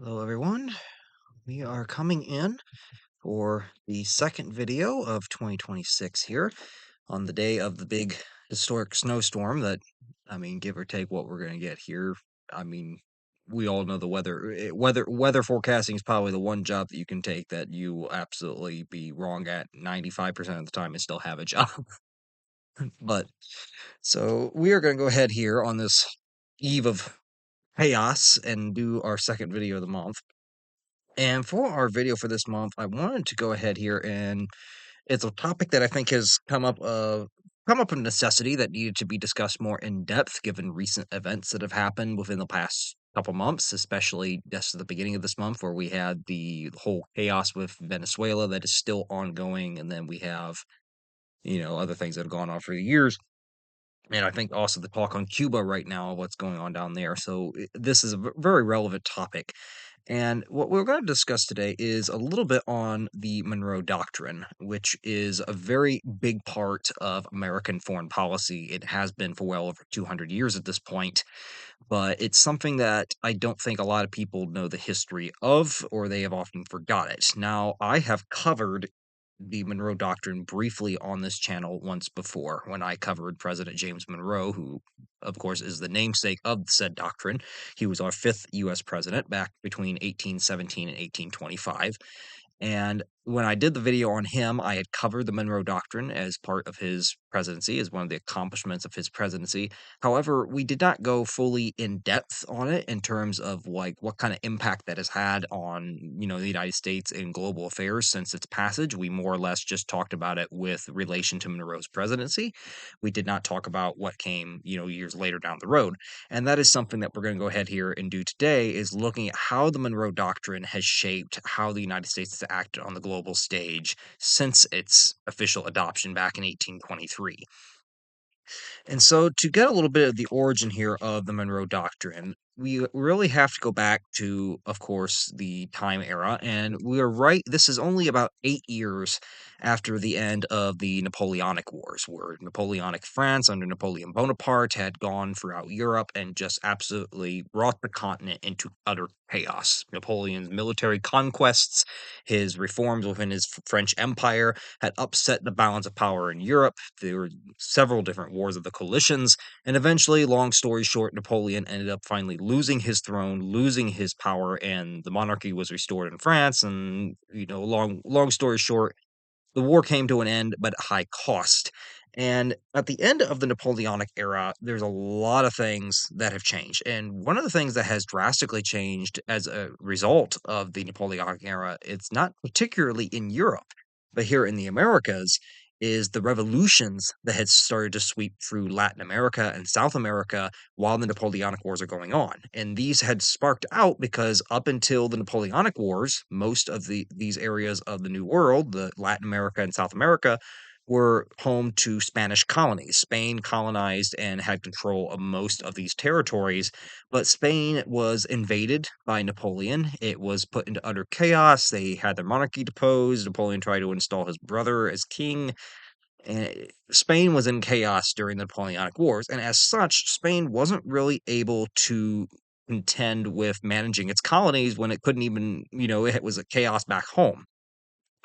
Hello, everyone. We are coming in for the second video of 2026 here on the day of the big historic snowstorm that, give or take what we're going to get here. I mean, we all know the weather. Weather forecasting is probably the one job that you can take that you will absolutely be wrong at 95% of the time and still have a job. But so we are going to go ahead here on this eve of chaos and do our second video of the month. And for our video for this month, I wanted to go ahead here, and it's a topic that I think has come up of necessity that needed to be discussed more in depth given recent events that have happened within the past couple months, especially just at the beginning of this month where we had the whole chaos with Venezuela that is still ongoing, and then we have, other things that have gone on for years. And I think also the talk on Cuba right now, what's going on down there. So this is a very relevant topic. And what we're going to discuss today is a little bit on the Monroe Doctrine, which is a very big part of American foreign policy. It has been for well over 200 years at this point, but it's something that I don't think a lot of people know the history of, or they have often forgot it. Now, I have covered the Monroe Doctrine briefly on this channel once before when I covered President James Monroe, who, of course, is the namesake of said doctrine. He was our fifth U.S. president back between 1817 and 1825. And when I did the video on him, I had covered the Monroe Doctrine as part of his presidency, as one of the accomplishments of his presidency. However, we did not go fully in depth on it in terms of like what kind of impact that has had on, the United States in global affairs since its passage. We more or less just talked about it with relation to Monroe's presidency. We did not talk about what came, years later down the road. And that is something that we're going to go ahead here and do today is looking at how the Monroe Doctrine has shaped how the United States has acted on the global stage since its official adoption back in 1823. And so, to get a little bit of the origin here of the Monroe Doctrine, we really have to go back to, of course, the time era. And we are right, this is only about 8 years after the end of the Napoleonic Wars, where Napoleonic France under Napoleon Bonaparte had gone throughout Europe and just absolutely brought the continent into utter chaos. Napoleon's military conquests, his reforms within his French Empire had upset the balance of power in Europe. There were several different wars of the coalitions, and eventually, long story short, Napoleon ended up finally losing his throne, losing his power, and the monarchy was restored in France. And long story short, the war came to an end, but at high cost. And at the end of the Napoleonic era, there's a lot of things that have changed. And one of the things that has drastically changed as a result of the Napoleonic era, it's not particularly in Europe, but here in the Americas, is the revolutions that had started to sweep through Latin America and South America while the Napoleonic Wars are going on. And these had sparked out because up until the Napoleonic Wars, most of these areas of the New World, the Latin America and South America, were home to Spanish colonies. Spain colonized and had control of most of these territories, but Spain was invaded by Napoleon. It was put into utter chaos. They had their monarchy deposed. Napoleon tried to install his brother as king, and Spain was in chaos during the Napoleonic Wars, and as such, Spain wasn't really able to contend with managing its colonies when it couldn't even, it was a chaos back home.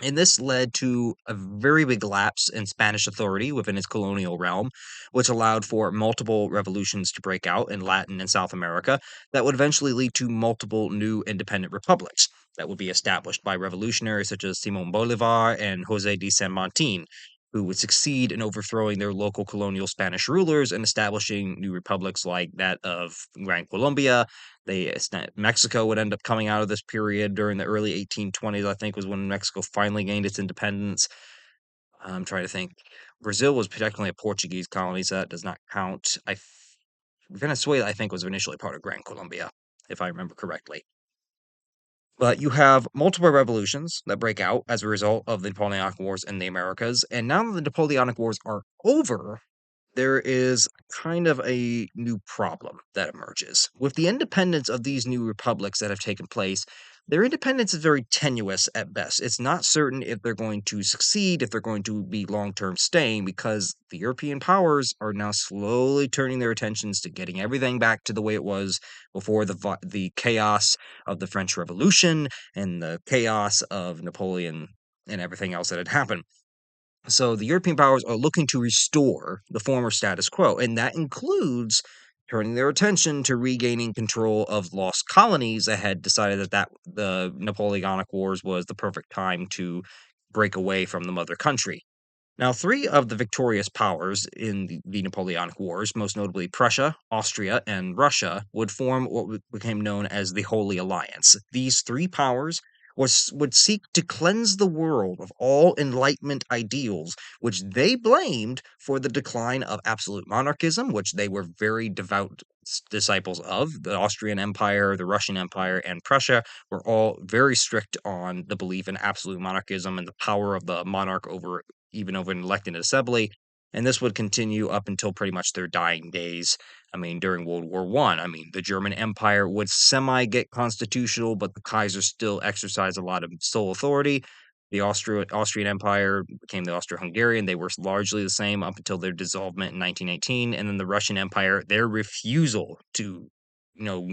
And this led to a very big lapse in Spanish authority within its colonial realm, which allowed for multiple revolutions to break out in Latin and South America that would eventually lead to multiple new independent republics that would be established by revolutionaries such as Simon Bolivar and Jose de San Martin, who would succeed in overthrowing their local colonial Spanish rulers and establishing new republics like that of Gran Colombia. Mexico would end up coming out of this period during the early 1820s, I think, was when Mexico finally gained its independence. I'm trying to think. Brazil was technically a Portuguese colony, so that does not count. Venezuela, I think, was initially part of Gran Colombia, if I remember correctly. But you have multiple revolutions that break out as a result of the Napoleonic Wars in the Americas. And now that the Napoleonic Wars are over, there is kind of a new problem that emerges. With the independence of these new republics that have taken place, their independence is very tenuous at best. It's not certain if they're going to succeed, if they're going to be long term staying, because the European powers are now slowly turning their attentions to getting everything back to the way it was before the chaos of the French Revolution and the chaos of Napoleon and everything else that had happened. So the European powers are looking to restore the former status quo, and that includes turning their attention to regaining control of lost colonies that had decided that the Napoleonic Wars was the perfect time to break away from the mother country. Now, three of the victorious powers in the Napoleonic Wars, most notably Prussia, Austria, and Russia, would form what became known as the Holy Alliance. These three powers would seek to cleanse the world of all Enlightenment ideals, which they blamed for the decline of absolute monarchism, which they were very devout disciples of. The Austrian Empire, the Russian Empire, and Prussia were all very strict on the belief in absolute monarchism and the power of the monarch over even over an elected assembly. And this would continue up until pretty much their dying days. I mean, during World War One, I mean, the German Empire would semi get constitutional, but the Kaiser still exercised a lot of sole authority. The Austrian Empire became the Austro-Hungarian. They were largely the same up until their dissolvement in 1918. And then the Russian Empire, their refusal to, you know,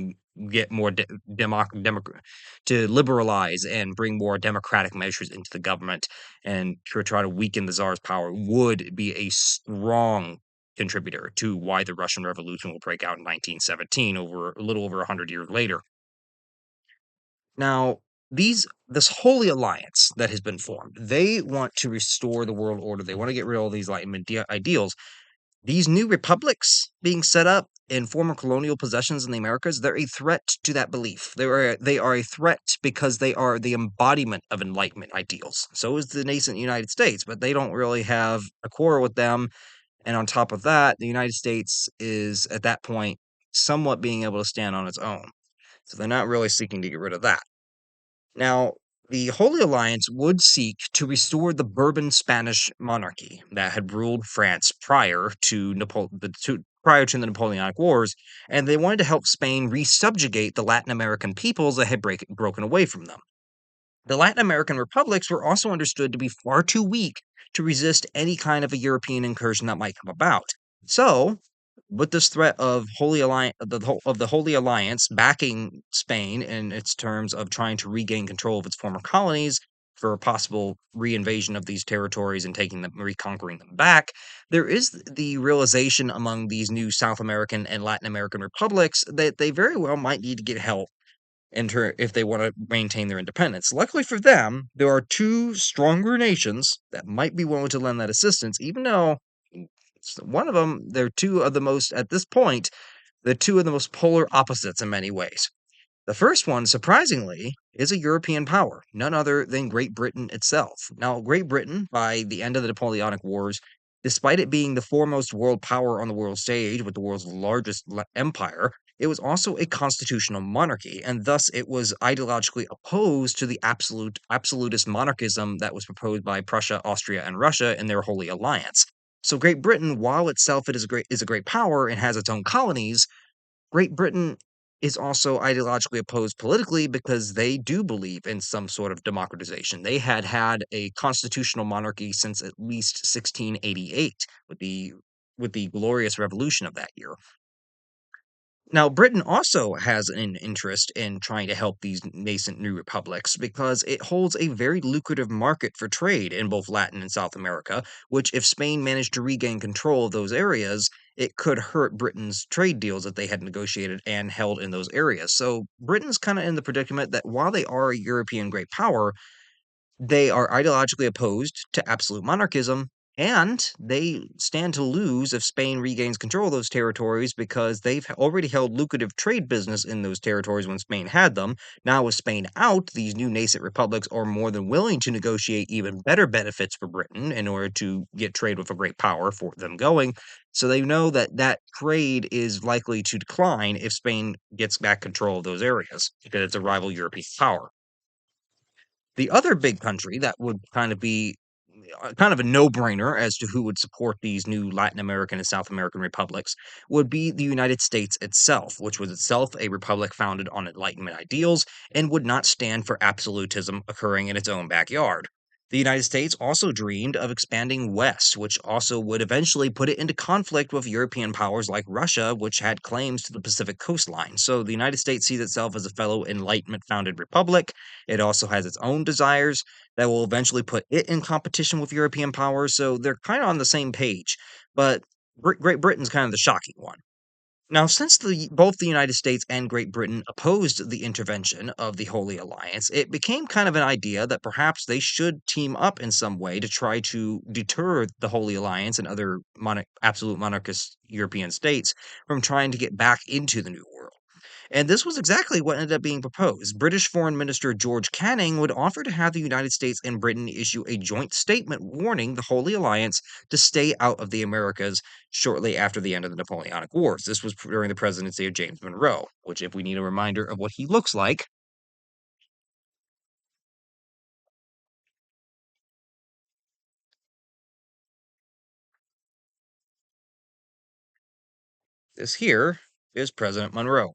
get more to liberalize and bring more democratic measures into the government and to try to weaken the Tsar's power would be a strong contributor to why the Russian Revolution will break out in 1917, over a little over 100 years later. Now, this holy alliance that has been formed, they want to restore the world order. They want to get rid of all these Enlightenment ideals. These new republics being set up in former colonial possessions in the Americas, they're a threat to that belief. They are a threat because they are the embodiment of Enlightenment ideals. So is the nascent United States, but they don't really have a quarrel with them. And on top of that, the United States is at that point somewhat being able to stand on its own. So they're not really seeking to get rid of that. Now, the Holy Alliance would seek to restore the Bourbon Spanish monarchy that had ruled France prior to the Napoleonic Wars, and they wanted to help Spain resubjugate the Latin American peoples that had broken away from them. The Latin American republics were also understood to be far too weak to resist any kind of a European incursion that might come about. So, with this threat of the Holy Alliance backing Spain in its terms of trying to regain control of its former colonies for a possible reinvasion of these territories and reconquering them back, there is the realization among these new South American and Latin American republics that they very well might need to get help if they want to maintain their independence. Luckily for them, there are two stronger nations that might be willing to lend that assistance, even though one of them, they're two of the most, at this point, they're two of the most polar opposites in many ways. The first one, surprisingly, is a European power, none other than Great Britain itself. Now, Great Britain, by the end of the Napoleonic Wars, despite it being the foremost world power on the world stage with the world's largest empire, it was also a constitutional monarchy, and thus it was ideologically opposed to the absolutist monarchism that was proposed by Prussia, Austria, and Russia in their Holy Alliance. So Great Britain, while itself it is a great power and has its own colonies, Great Britain is also ideologically opposed politically because they do believe in some sort of democratization. They had had a constitutional monarchy since at least 1688 with the glorious revolution of that year. Now, Britain also has an interest in trying to help these nascent new republics because it holds a very lucrative market for trade in both Latin and South America, which, if Spain managed to regain control of those areas, it could hurt Britain's trade deals that they had negotiated and held in those areas. So, Britain's kind of in the predicament that while they are a European great power, they are ideologically opposed to absolute monarchism, and they stand to lose if Spain regains control of those territories because they've already held lucrative trade business in those territories when Spain had them. Now, with Spain out, these new nascent republics are more than willing to negotiate even better benefits for Britain in order to get trade with a great power for them going. So they know that that trade is likely to decline if Spain gets back control of those areas because it's a rival European power. The other big country that would kind of be kind of a no-brainer as to who would support these new Latin American and South American republics would be the United States itself, which was itself a republic founded on Enlightenment ideals and would not stand for absolutism occurring in its own backyard. The United States also dreamed of expanding west, which also would eventually put it into conflict with European powers like Russia, which had claims to the Pacific coastline. So the United States sees itself as a fellow Enlightenment founded republic. It also has its own desires that will eventually put it in competition with European powers. So they're kind of on the same page. But Great Britain's kind of the shocking one. Now, since both the United States and Great Britain opposed the intervention of the Holy Alliance, it became kind of an idea that perhaps they should team up in some way to try to deter the Holy Alliance and other absolute monarchist European states from trying to get back into the New World. And this was exactly what ended up being proposed. British Foreign Minister George Canning would offer to have the United States and Britain issue a joint statement warning the Holy Alliance to stay out of the Americas shortly after the end of the Napoleonic Wars. This was during the presidency of James Monroe, which, if we need a reminder of what he looks like, this here is President Monroe.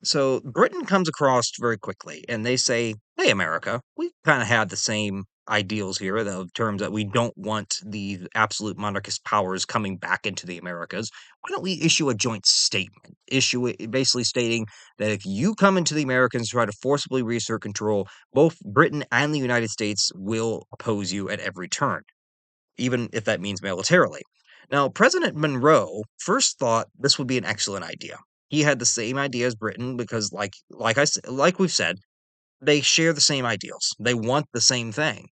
So Britain comes across very quickly and they say, "Hey, America, we kind of have the same ideals here, the terms that we don't want the absolute monarchist powers coming back into the Americas. Why don't we issue a joint statement? Issue it basically stating that if you come into the Americans and try to forcibly reassert control, both Britain and the United States will oppose you at every turn, even if that means militarily." Now, President Monroe first thought this would be an excellent idea. He had the same idea as Britain because, like we've said, they share the same ideals. They want the same thing.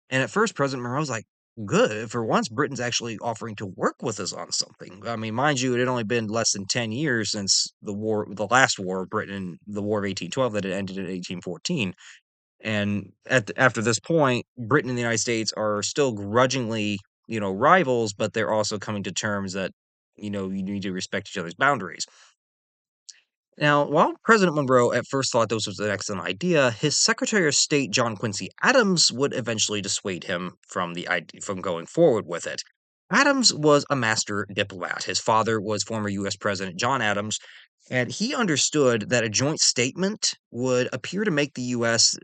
And at first, President Monroe was like, "Good, for once, Britain's actually offering to work with us on something." I mean, mind you, it had only been less than 10 years since the last war of Britain, the War of 1812, that had ended in 1814. And after this point, Britain and the United States are still grudgingly, rivals, but they're also coming to terms that, you need to respect each other's boundaries. Now, while President Monroe at first thought this was an excellent idea, his Secretary of State John Quincy Adams would eventually dissuade him from the idea, from going forward with it. Adams was a master diplomat. His father was former U.S. President John Adams, and he understood that a joint statement would appear to make the U.S.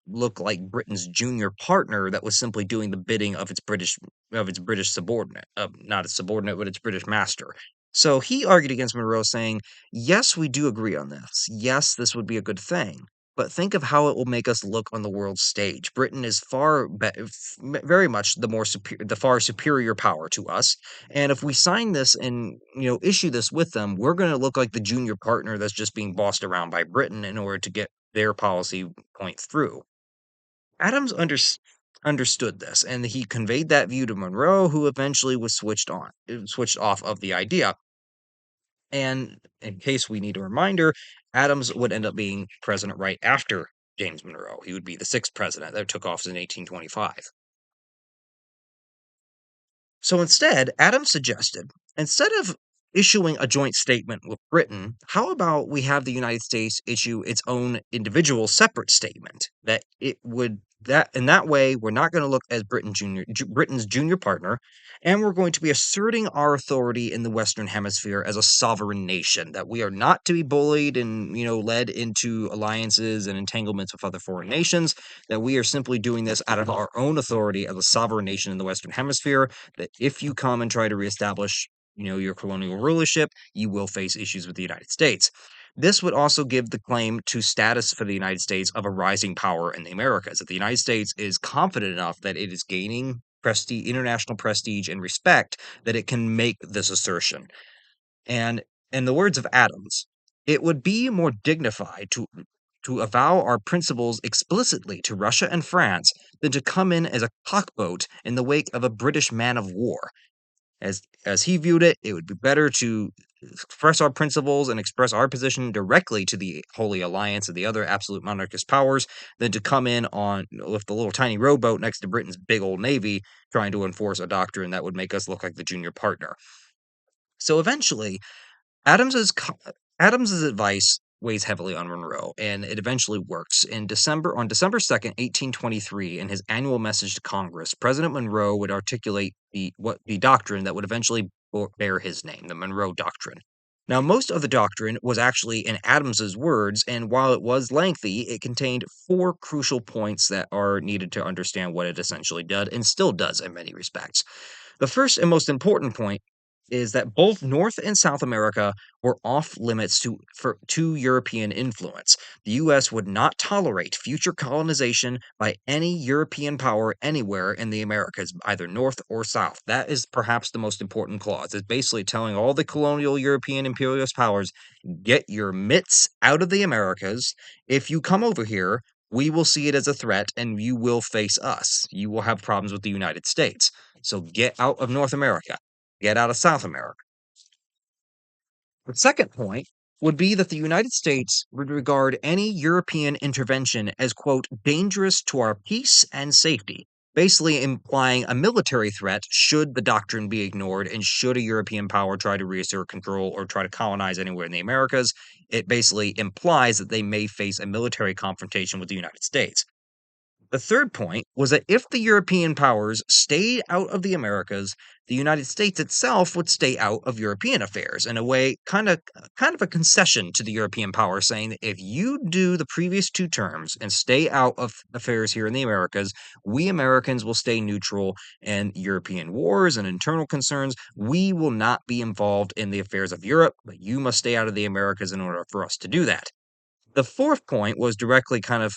Look like Britain's junior partner that was simply doing the bidding of its British subordinate, not its subordinate, but its British master. So he argued against Monroe, saying, "Yes, we do agree on this. Yes, this would be a good thing. But think of how it will make us look on the world stage. Britain is very much the far superior power to us. And if we sign this and issue this with them, we're going to look like the junior partner that's just being bossed around by Britain in order to get their policy point through." Adams understood this, and he conveyed that view to Monroe, who eventually was switched off of the idea. And in case we need a reminder, Adams would end up being president right after James Monroe. He would be the sixth president that took office in 1825. So instead, Adams suggested, instead of issuing a joint statement with Britain, how about we have the United States issue its own individual separate statement that it would that in that way we're not going to look as Britain's junior partner, and we're going to be asserting our authority in the Western Hemisphere as a sovereign nation, that we are not to be bullied and led into alliances and entanglements with other foreign nations, that we are simply doing this out of our own authority as a sovereign nation in the Western Hemisphere, that if you come and try to reestablish, your colonial rulership, you will face issues with the United States. This would also give the claim to status for the United States of a rising power in the Americas. That the United States is confident enough that it is gaining international prestige and respect, that it can make this assertion. And in the words of Adams, "It would be more dignified to avow our principles explicitly to Russia and France than to come in as a cockboat in the wake of a British man of war." As he viewed it, it would be better to express our principles and express our position directly to the Holy Alliance and the other absolute monarchist powers than to come in on with the little tiny rowboat next to Britain's big old navy trying to enforce a doctrine that would make us look like the junior partner. So eventually, Adams's co- Adams's advice weighs heavily on Monroe, and it eventually works. On December 2nd, 1823, in his annual message to Congress, President Monroe would articulate the doctrine that would eventually bear his name, the Monroe Doctrine. Now, most of the doctrine was actually in Adams's words, and while it was lengthy, it contained four crucial points that are needed to understand what it essentially did and still does in many respects. The first and most important point is that both North and South America were off limits to European influence. The US would not tolerate future colonization by any European power anywhere in the Americas, either North or South. That is perhaps the most important clause. It's basically telling all the colonial European imperialist powers, get your mitts out of the Americas. If you come over here, we will see it as a threat and you will face us. You will have problems with the United States. So get out of North America, get out of South America. The second point would be that the United States would regard any European intervention as, quote, dangerous to our peace and safety, basically implying a military threat should the doctrine be ignored and should a European power try to reassert control or try to colonize anywhere in the Americas. It basically implies that they may face a military confrontation with the United States. The third point was that if the European powers stayed out of the Americas, the United States itself would stay out of European affairs in a way, kind of a concession to the European powers, saying that if you do the previous two terms and stay out of affairs here in the Americas, we Americans will stay neutral in European wars and internal concerns. We will not be involved in the affairs of Europe, but you must stay out of the Americas in order for us to do that. The fourth point was directly kind of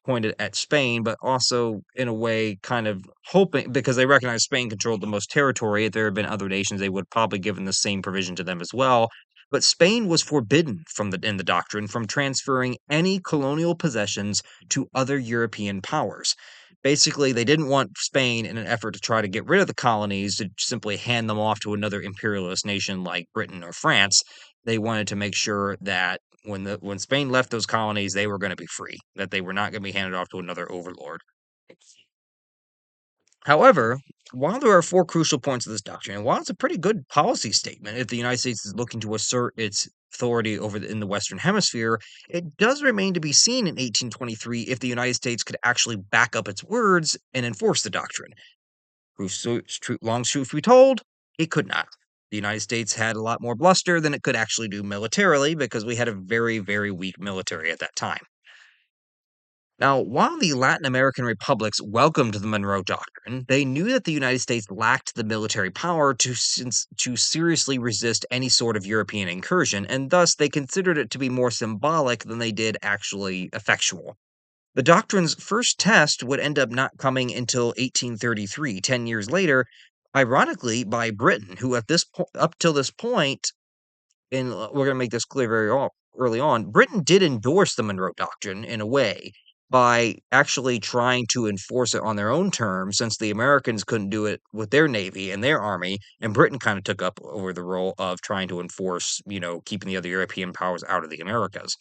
pointed at Spain, but also in a way kind of hoping because they recognize Spain controlled the most territory. If there had been other nations, they would probably given the same provision to them as well. But Spain was forbidden in the doctrine from transferring any colonial possessions to other European powers. Basically, they didn't want Spain in an effort to try to get rid of the colonies to simply hand them off to another imperialist nation like Britain or France. They wanted to make sure that when Spain left those colonies, they were going to be free, that they were not going to be handed off to another overlord. However, while there are four crucial points of this doctrine, and while it's a pretty good policy statement, if the United States is looking to assert its authority in the Western Hemisphere, it does remain to be seen in 1823 if the United States could actually back up its words and enforce the doctrine. Long truth be told, it could not. The United States had a lot more bluster than it could actually do militarily because we had a very, very weak military at that time. Now, while the Latin American republics welcomed the Monroe Doctrine, they knew that the United States lacked the military power to seriously resist any sort of European incursion, and thus they considered it to be more symbolic than they did actually effectual. The doctrine's first test would end up not coming until 1833, 10 years later, ironically by Britain, who up till this point, and we're going to make this clear early on, Britain did endorse the Monroe Doctrine in a way by actually trying to enforce it on their own terms, since the Americans couldn't do it with their navy and their army, and Britain kind of took up over the role of trying to enforce, keeping the other European powers out of the Americas.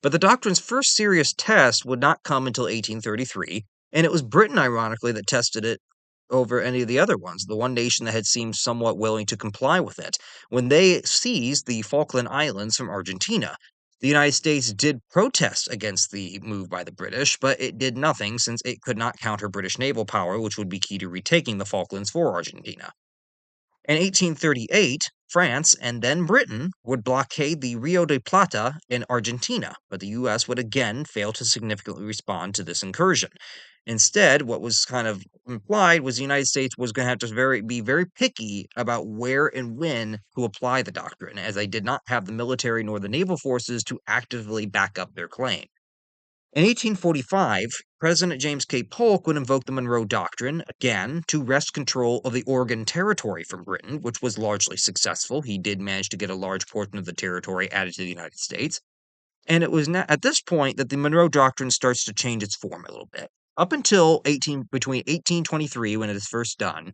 But the doctrine's first serious test would not come until 1833, and it was Britain, ironically, that tested it over any of the other ones, the one nation that had seemed somewhat willing to comply with it, when they seized the Falkland Islands from Argentina. The United States did protest against the move by the British, but it did nothing since it could not counter British naval power, which would be key to retaking the Falklands for Argentina. In 1838, France and then Britain would blockade the Rio de Plata in Argentina, but the US would again fail to significantly respond to this incursion. Instead, what was kind of implied was the United States was going to have to be very picky about where and when to apply the doctrine, as they did not have the military nor the naval forces to actively back up their claim. In 1845, President James K. Polk would invoke the Monroe Doctrine again to wrest control of the Oregon Territory from Britain, which was largely successful. He did manage to get a large portion of the territory added to the United States. And it was at this point that the Monroe Doctrine starts to change its form a little bit. Up until between 1823, when it is first done,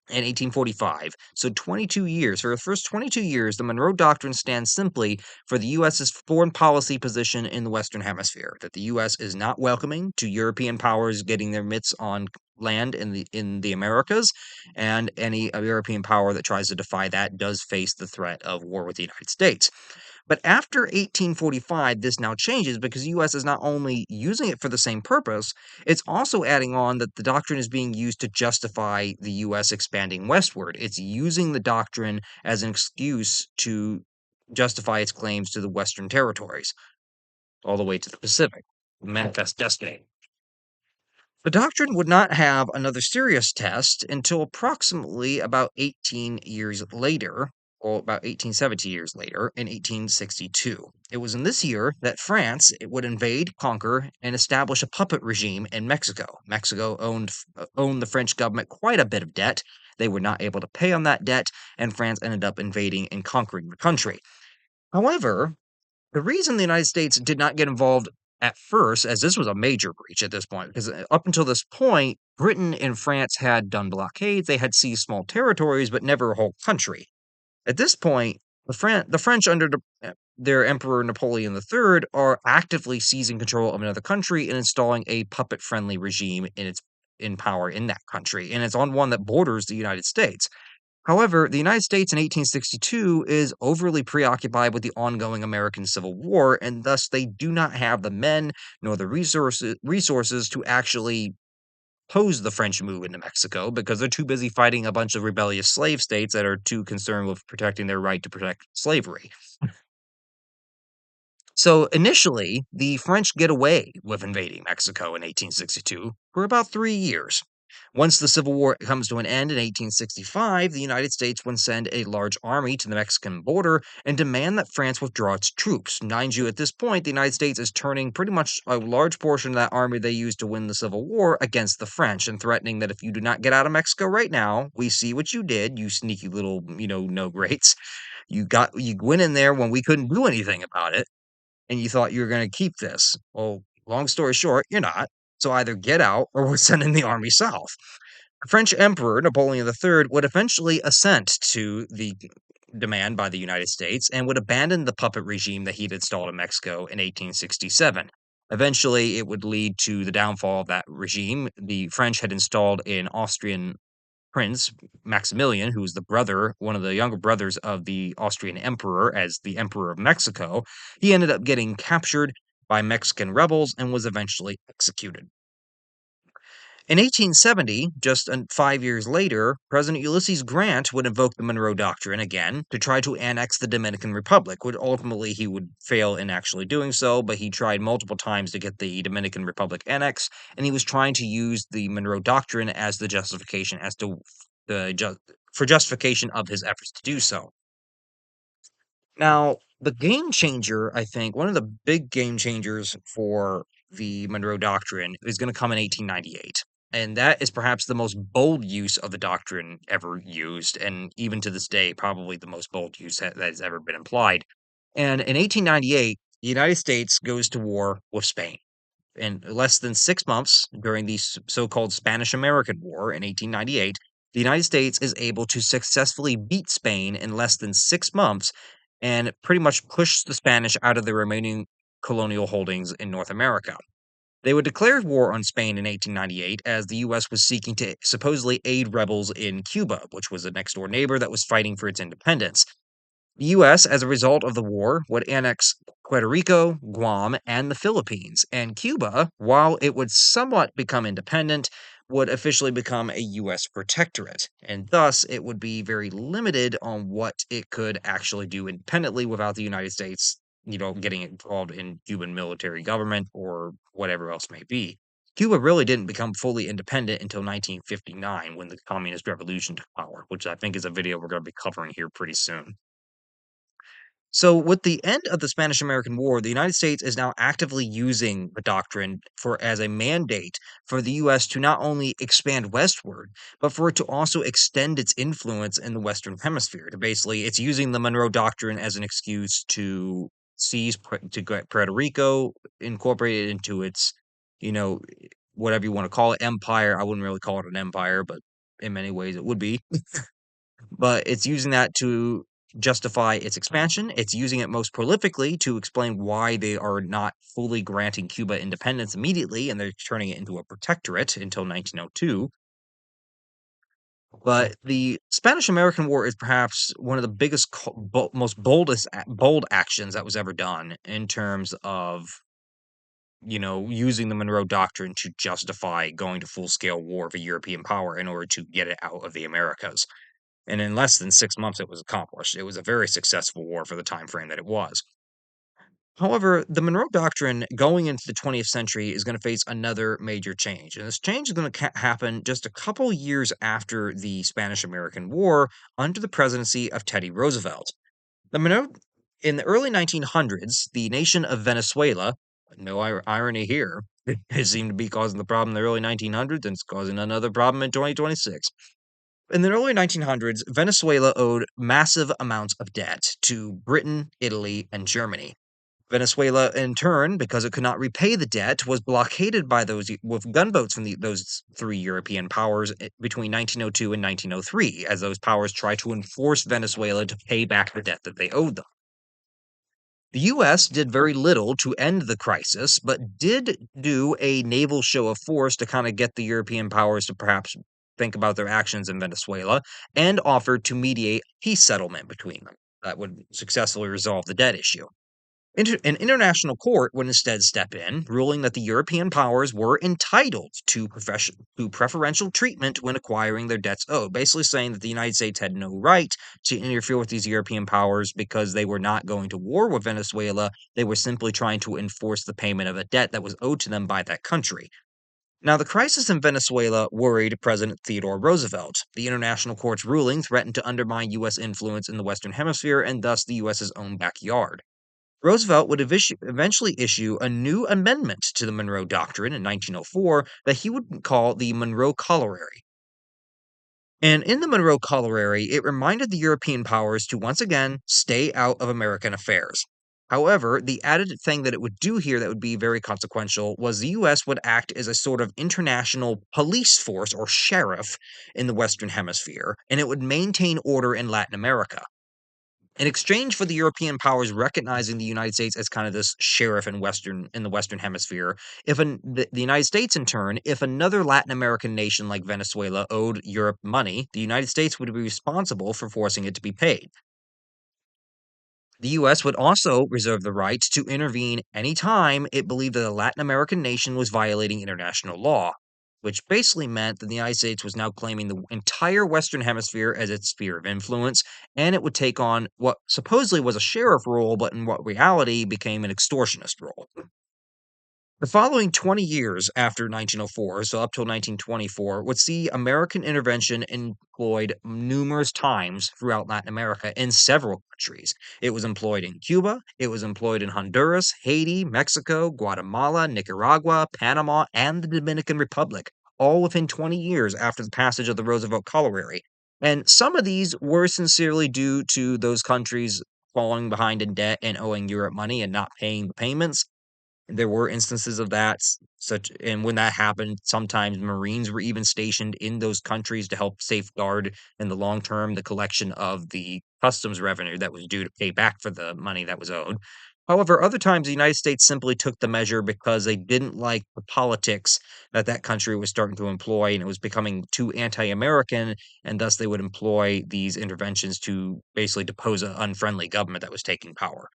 and 1845. So 22 years. For the first 22 years, the Monroe Doctrine stands simply for the U.S.'s foreign policy position in the Western Hemisphere, that the U.S. is not welcoming to European powers getting their mitts on land in the Americas, and any European power that tries to defy that does face the threat of war with the United States. But after 1845, this now changes because the US is not only using it for the same purpose, it's also adding on that the doctrine is being used to justify the US expanding westward. It's using the doctrine as an excuse to justify its claims to the Western territories, all the way to the Pacific. Manifest destiny. The doctrine would not have another serious test until approximately about 18 years later, or about 1870 years later, in 1862. It was in this year that France it would invade, conquer, and establish a puppet regime in Mexico. Mexico owned the French government quite a bit of debt. They were not able to pay on that debt, and France ended up invading and conquering the country. However, the reason the United States did not get involved at first, as this was a major breach at this point, because up until this point, Britain and France had done blockades, they had seized small territories, but never a whole country. At this point, the French, under their Emperor Napoleon III, are actively seizing control of another country and installing a puppet-friendly regime in power in that country, and it's on one that borders the United States. However, the United States in 1862 is overly preoccupied with the ongoing American Civil War, and thus they do not have the men nor the resources to actually oppose the French move into Mexico because they're too busy fighting a bunch of rebellious slave states that are too concerned with protecting their right to protect slavery. So initially, the French get away with invading Mexico in 1862 for about 3 years. Once the Civil War comes to an end in 1865, the United States would send a large army to the Mexican border and demand that France withdraw its troops. Mind you, at this point, the United States is turning pretty much a large portion of that army they used to win the Civil War against the French and threatening that if you do not get out of Mexico right now, we see what you did, you sneaky little, no greats. You went in there when we couldn't do anything about it and you thought you were going to keep this. Well, long story short, you're not. So either get out or we're sending the army south. The French Emperor Napoleon III would eventually assent to the demand by the United States and would abandon the puppet regime that he'd installed in Mexico in 1867. Eventually, it would lead to the downfall of that regime. The French had installed an Austrian Prince Maximilian, who was one of the younger brothers of the Austrian emperor, as the Emperor of Mexico. He ended up getting captured by Mexican rebels and was eventually executed. In 1870, just 5 years later, President Ulysses Grant would invoke the Monroe Doctrine again to try to annex the Dominican Republic, which ultimately he would fail in actually doing so, but he tried multiple times to get the Dominican Republic annexed, and he was trying to use the Monroe Doctrine as the justification for justification of his efforts to do so. Now, the game changer, I think, one of the big game changers for the Monroe Doctrine is going to come in 1898. And that is perhaps the most bold use of the doctrine ever used, and even to this day, probably the most bold use that has ever been implied. And in 1898, the United States goes to war with Spain. In less than 6 months during the so-called Spanish-American War in 1898, the United States is able to successfully beat Spain in less than 6 months and pretty much push the Spanish out of the remaining colonial holdings in North America. They would declare war on Spain in 1898 as the U.S. was seeking to supposedly aid rebels in Cuba, which was a next door neighbor that was fighting for its independence. The U.S., as a result of the war, would annex Puerto Rico, Guam, and the Philippines, and Cuba, while it would somewhat become independent, would officially become a U.S. protectorate, and thus it would be very limited on what it could actually do independently without the United States, getting involved in Cuban military government or whatever else may be. Cuba really didn't become fully independent until 1959 when the Communist Revolution took power, which I think is a video we're going to be covering here pretty soon. So, with the end of the Spanish American War, the United States is now actively using the doctrine as a mandate for the US to not only expand westward, but for it to also extend its influence in the Western Hemisphere. To basically, it's using the Monroe Doctrine as an excuse to to get Puerto Rico incorporated into its, you know, whatever you want to call it, empire. I wouldn't really call it an empire, but in many ways it would be. But it's using that to justify its expansion. It's using it most prolifically to explain why they are not fully granting Cuba independence immediately, and they're turning it into a protectorate until 1902. But the Spanish-American War is perhaps one of the biggest, most bold actions that was ever done in terms of using the Monroe Doctrine to justify going to full-scale war of a European power in order to get it out of the Americas. And in less than 6 months, it was accomplished. It was a very successful war for the time frame that it was. However, the Monroe Doctrine going into the 20th century is going to face another major change. And this change is going to happen just a couple years after the Spanish American War under the presidency of Teddy Roosevelt. The Monroe, in the early 1900s, the nation of Venezuela, no irony here, it seemed to be causing the problem in the early 1900s and it's causing another problem in 2026. In the early 1900s, Venezuela owed massive amounts of debt to Britain, Italy, and Germany. Venezuela, in turn, because it could not repay the debt, was blockaded by those with gunboats from those three European powers between 1902 and 1903, as those powers tried to enforce Venezuela to pay back the debt that they owed them. The U.S. did very little to end the crisis, but did do a naval show of force to kind of get the European powers to perhaps think about their actions in Venezuela, and offered to mediate a peace settlement between them that would successfully resolve the debt issue. An international court would instead step in, ruling that the European powers were entitled to preferential treatment when acquiring their debts owed, basically saying that the United States had no right to interfere with these European powers because they were not going to war with Venezuela. They were simply trying to enforce the payment of a debt that was owed to them by that country. Now, the crisis in Venezuela worried President Theodore Roosevelt. The international court's ruling threatened to undermine U.S. influence in the Western Hemisphere and thus the U.S.'s own backyard. Roosevelt would eventually issue a new amendment to the Monroe Doctrine in 1904 that he would call the Monroe Corollary. And in the Monroe Corollary, it reminded the European powers to once again stay out of American affairs. However, the added thing that it would do here that would be very consequential was the US would act as a sort of international police force or sheriff in the Western Hemisphere, and it would maintain order in Latin America. In exchange for the European powers recognizing the United States as kind of this sheriff in the Western Hemisphere, the United States in turn, if another Latin American nation like Venezuela owed Europe money, the United States would be responsible for forcing it to be paid. The U.S. would also reserve the right to intervene anytime it believed that a Latin American nation was violating international law, which basically meant that the United States was now claiming the entire Western Hemisphere as its sphere of influence, and it would take on what supposedly was a sheriff role, but in what reality became an extortionist role. The following 20 years after 1904, so up till 1924, would see American intervention employed numerous times throughout Latin America in several countries. It was employed in Cuba, it was employed in Honduras, Haiti, Mexico, Guatemala, Nicaragua, Panama, and the Dominican Republic, all within 20 years after the passage of the Roosevelt Corollary. And some of these were sincerely due to those countries falling behind in debt and owing Europe money and not paying the payments. There were instances of that, and when that happened, sometimes Marines were even stationed in those countries to help safeguard in the long term the collection of the customs revenue that was due to pay back for the money that was owed. However, other times the United States simply took the measure because they didn't like the politics that that country was starting to employ, and it was becoming too anti-American, and thus they would employ these interventions to basically depose an unfriendly government that was taking power.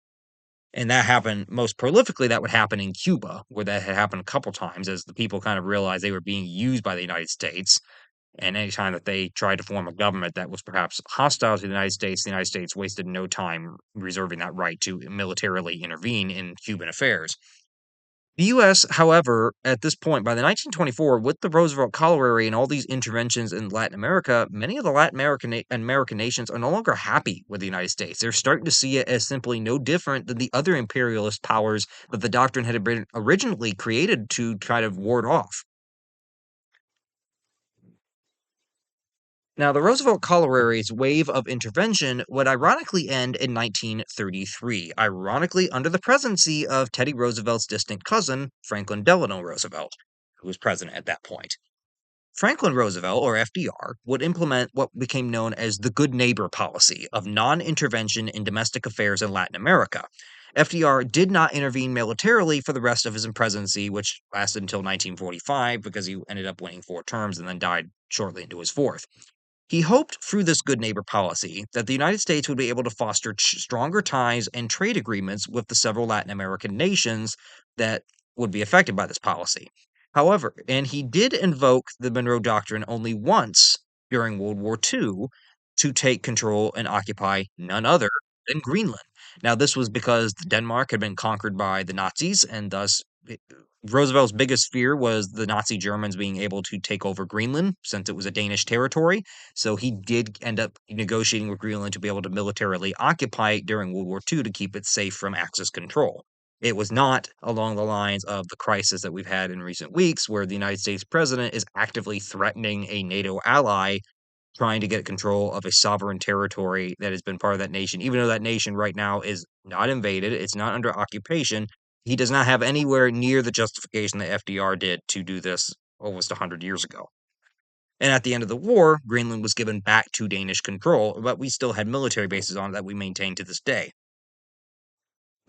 And that happened most prolifically, that would happen in Cuba, where that had happened a couple times as the people kind of realized they were being used by the United States. And anytime that they tried to form a government that was perhaps hostile to the United States wasted no time reserving that right to militarily intervene in Cuban affairs. The U.S., however, at this point, by the 1924, with the Roosevelt Corollary and all these interventions in Latin America, many of the Latin American nations are no longer happy with the United States. They're starting to see it as simply no different than the other imperialist powers that the doctrine had been originally created to try to ward off. Now, the Roosevelt Corollary's wave of intervention would ironically end in 1933, ironically under the presidency of Teddy Roosevelt's distant cousin, Franklin Delano Roosevelt, who was president at that point. Franklin Roosevelt, or FDR, would implement what became known as the Good Neighbor policy of non intervention in domestic affairs in Latin America. FDR did not intervene militarily for the rest of his presidency, which lasted until 1945 because he ended up winning four terms and then died shortly into his fourth. He hoped through this good neighbor policy that the United States would be able to foster stronger ties and trade agreements with the several Latin American nations that would be affected by this policy. However, and he did invoke the Monroe Doctrine only once during World War II to take control and occupy none other than Greenland. Now, this was because Denmark had been conquered by the Nazis, and thus Roosevelt's biggest fear was the Nazi Germans being able to take over Greenland since it was a Danish territory. So he did end up negotiating with Greenland to be able to militarily occupy it during World War II to keep it safe from Axis control. It was not along the lines of the crisis that we've had in recent weeks, where the United States president is actively threatening a NATO ally trying to get control of a sovereign territory that has been part of that nation, even though that nation right now is not invaded, it's not under occupation. He does not have anywhere near the justification that FDR did to do this almost 100 years ago. And at the end of the war, Greenland was given back to Danish control, but we still had military bases on it that we maintain to this day.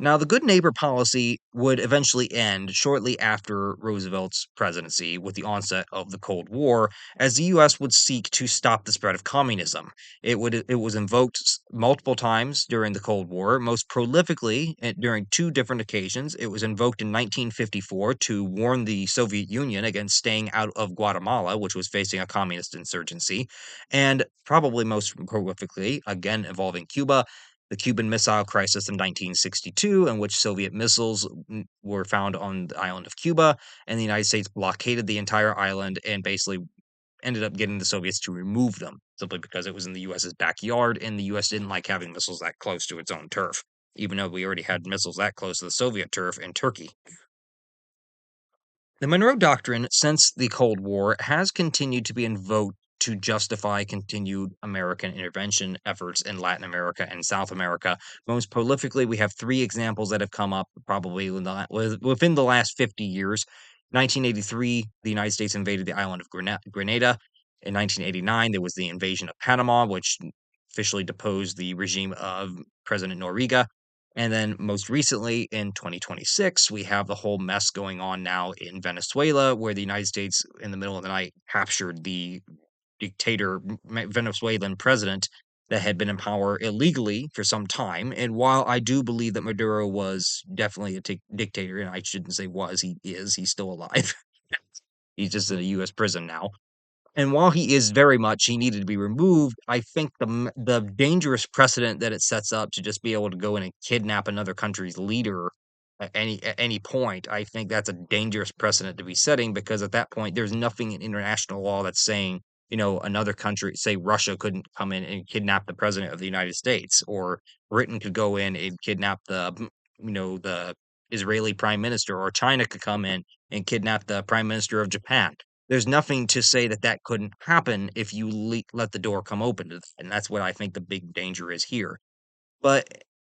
Now, the good neighbor policy would eventually end shortly after Roosevelt's presidency with the onset of the Cold War, as the US would seek to stop the spread of communism. It was invoked multiple times during the Cold War, most prolifically during two different occasions. It was invoked in 1954 to warn the Soviet Union against staying out of Guatemala, which was facing a communist insurgency, and probably most prolifically, again involving Cuba, the Cuban Missile Crisis in 1962, in which Soviet missiles were found on the island of Cuba, and the United States blockaded the entire island and basically ended up getting the Soviets to remove them simply because it was in the US's backyard, and the US didn't like having missiles that close to its own turf, even though we already had missiles that close to the Soviet turf in Turkey. The Monroe Doctrine, since the Cold War, has continued to be invoked to justify continued American intervention efforts in Latin America and South America. Most prolifically, we have three examples that have come up probably within the last 50 years. 1983, the United States invaded the island of Grenada. In 1989, there was the invasion of Panama, which officially deposed the regime of President Noriega. And then most recently in 2026, we have the whole mess going on now in Venezuela, where the United States, in the middle of the night, captured the dictator Venezuelan president that had been in power illegally for some time. And while I do believe that Maduro was definitely a dictator, and I shouldn't say was, he is, he's still alive. He's just in a U.S. prison now. And while he is very much he needed to be removed, I think the dangerous precedent that it sets up to just be able to go in and kidnap another country's leader at any point, I think that's a dangerous precedent to be setting because at that point there's nothing in international law that's saying, another country, say Russia couldn't come in and kidnap the president of the United States, or Britain could go in and kidnap the Israeli prime minister, or China could come in and kidnap the prime minister of Japan. There's nothing to say that that couldn't happen if you let the door come open to that, and that's what I think the big danger is here. But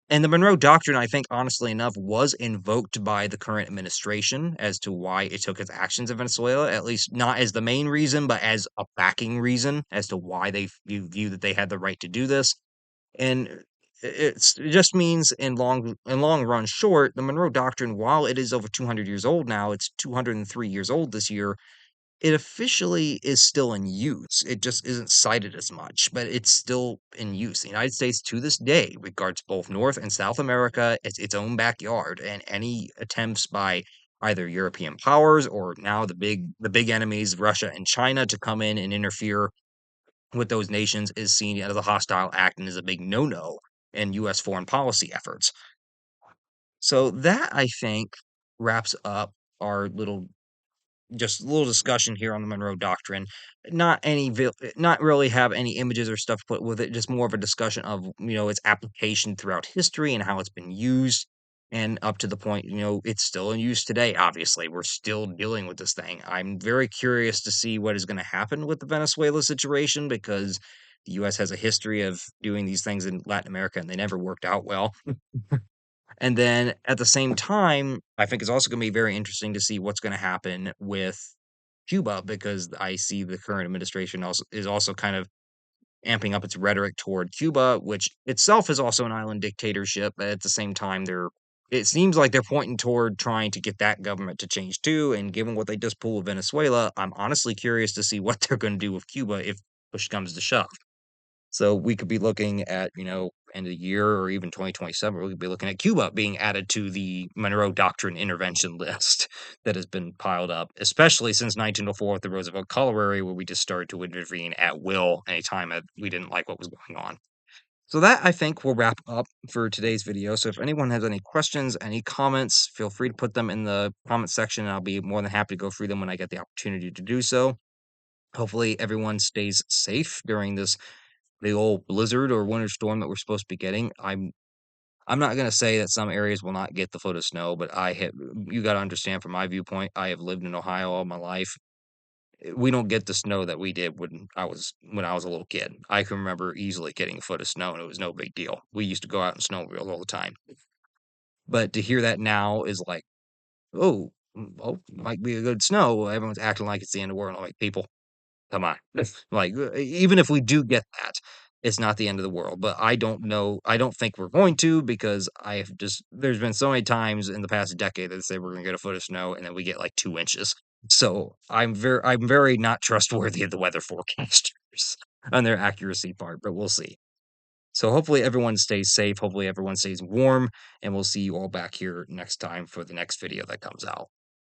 and the Monroe Doctrine, I think, honestly enough, was invoked by the current administration as to why it took its actions in Venezuela, at least not as the main reason, but as a backing reason as to why they view that they had the right to do this. And it just means in long run short, the Monroe Doctrine, while it is over 200 years old now, it's 203 years old this year, it officially is still in use. It just isn't cited as much, but it's still in use. The United States to this day regards both North and South America as its own backyard, and any attempts by either European powers or now the big enemies, Russia and China, to come in and interfere with those nations is seen as a hostile act and is a big no-no in US foreign policy efforts. So that I think wraps up our little just a little discussion here on the Monroe Doctrine. Not really have any images or stuff put with it. Just more of a discussion of its application throughout history and how it's been used, and up to the point it's still in use today. Obviously, we're still dealing with this thing. I'm very curious to see what is going to happen with the Venezuela situation because the U.S. has a history of doing these things in Latin America, and they never worked out well. And then at the same time, I think it's also going to be very interesting to see what's going to happen with Cuba because I see the current administration is also kind of amping up its rhetoric toward Cuba, which itself is also an island dictatorship. But at the same time, it seems like they're pointing toward trying to get that government to change too. And given what they just pulled with Venezuela, I'm honestly curious to see what they're going to do with Cuba if push comes to shove. So we could be looking at, end of the year or even 2027, we could be looking at Cuba being added to the Monroe Doctrine intervention list that has been piled up, especially since 1904 with the Roosevelt Corollary, where we just started to intervene at will anytime we didn't like what was going on. So that, I think, will wrap up for today's video. So if anyone has any questions, any comments, feel free to put them in the comment section, and I'll be more than happy to go through them when I get the opportunity to do so. Hopefully everyone stays safe during this big old blizzard or winter storm that we're supposed to be getting. I'm not gonna say that some areas will not get the foot of snow, but you gotta understand from my viewpoint, I have lived in Ohio all my life. We don't get the snow that we did when I was a little kid. I can remember easily getting a foot of snow, and it was no big deal. We used to go out and snowmobile all the time. But to hear that now is like, "Oh, well, might be a good snow." Everyone's acting like it's the end of the world. I'm like, "People, come on." Like, even if we do get that, it's not the end of the world, but I don't think we're going to because there's been so many times in the past decade that say we're gonna get a foot of snow, and then we get, like, 2 inches. So, I'm very not trustworthy of the weather forecasters on their accuracy part, but we'll see. So, hopefully everyone stays safe, hopefully everyone stays warm, and we'll see you all back here next time for the next video that comes out.